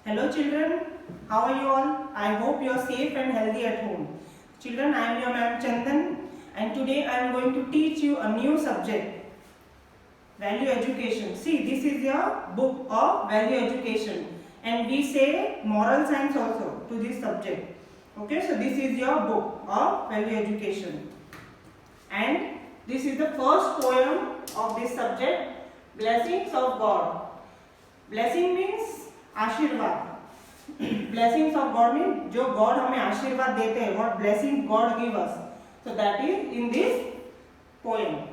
Hello children, how are you all? I hope you are safe and healthy at home. Children, I am your ma'am Chandan and today I am going to teach you a new subject, value education. See, this is your book of value education and we say moral science also to this subject. Okay, so this is your book of value education and this is the first poem of this subject, Blessings of God. Blessing means आशीर्वाद. Blessings of God means जो God हमें आशीर्वाद देते हैं, what blessing God give us. So that is in this poem.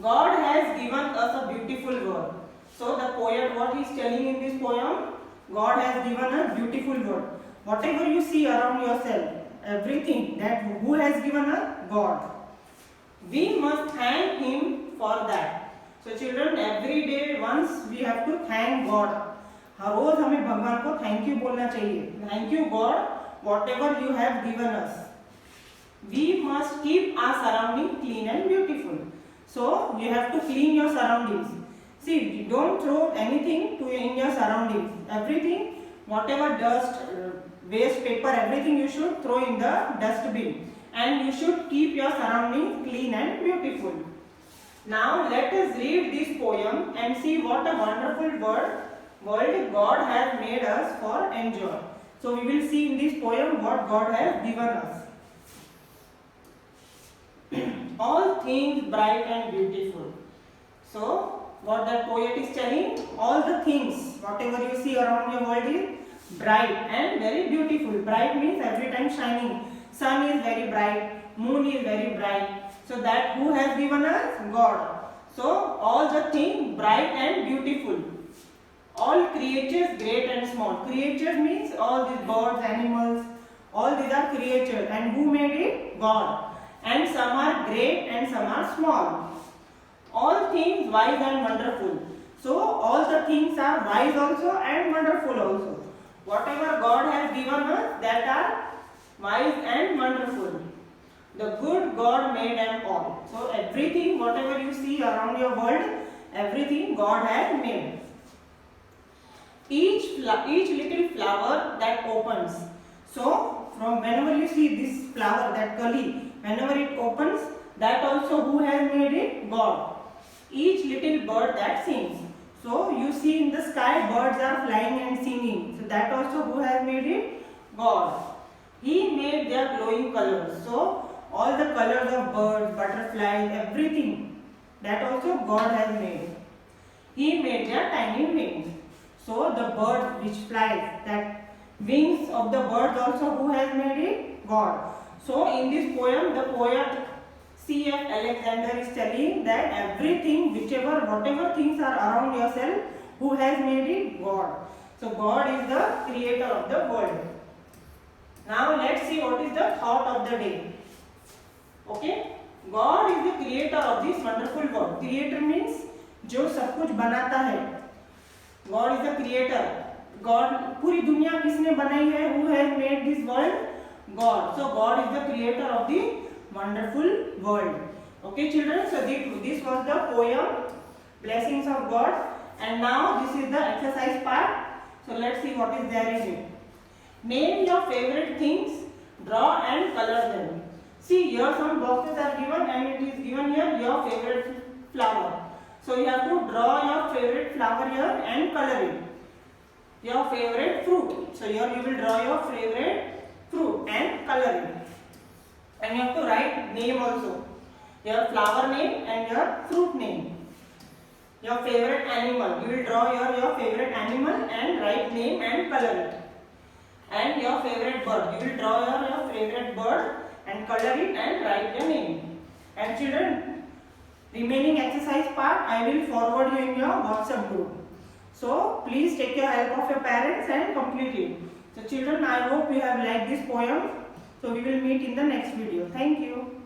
God has given us a beautiful world. So the poet, what he is telling in this poem, God has given a beautiful world. Whatever you see around yourself, everything that who has given us, God. We must thank Him for that. So children, every day once we have to thank God. हर रोज हमें भगवान को thank you बोलना चाहिए. Thank you God whatever you have given us. We must keep our surrounding clean and beautiful. So you have to clean your surroundings. See, don't throw anything in your surroundings. Everything, whatever dust, waste paper, everything you should throw in the dustbin. And you should keep your surroundings clean and beautiful. Now let us read this poem and see what a wonderful world God has made us for enjoy. So we will see in this poem what God has given us. All things bright and beautiful. So what the poet is telling, all the things, whatever you see around your world is bright and very beautiful. Bright means every time shining. Sun is very bright, moon is very bright. So that who has given us? God. So all the things bright and beautiful. All creatures great and small. Creatures means all these birds, animals, all these are creatures. And who made it? God. And some are great and some are small. All things wise and wonderful. So all the things are wise also and wonderful also. Whatever God has given us, that are wise and wonderful. The good God made them all. So everything, whatever you see around your world, everything God has made. Each little flower that opens. So from whenever you see this flower, that kali, whenever it opens, that also who has made it? God. Each little bird that sings. So you see in the sky birds are flying and singing. So that also who has made it? God. He made their glowing colors. So all the colors of birds, butterflies, everything, that also God has made. He made their tiny wings. So the bird which flies, that wings of the birds also who has made it? God. So in this poem, the poet C.F. Alexander is telling that everything, whatever things are around yourself, who has made it? God. So God is the creator of the world. Now let's see what is the thought of the day. Okay, God is the creator of this wonderful world. Creator means जो सब कुछ बनाता है. God is the creator. God, पूरी दुनिया किसने बनाई है? Who has made this world? God. So God is the creator of the wonderful world. Okay, children. So this was the poem, Blessings of God. And now this is the exercise part. So let's see what is there in it. Name your favorite things. Draw and color them. See, here some boxes are given and it is given here your favorite flower. So you have to draw your favorite flower here and color it. Your favorite fruit. So here you will draw your favorite fruit and color it. And you have to write name also. Your flower name and your fruit name. Your favorite animal. You will draw your favorite animal and write name and color it. And your favorite bird. You will draw your favorite bird and color it and write the name. And children, remaining exercise part I will forward you in your WhatsApp group. So please take your help of your parents and complete it. So children, I hope you have liked this poem. So we will meet in the next video. Thank you.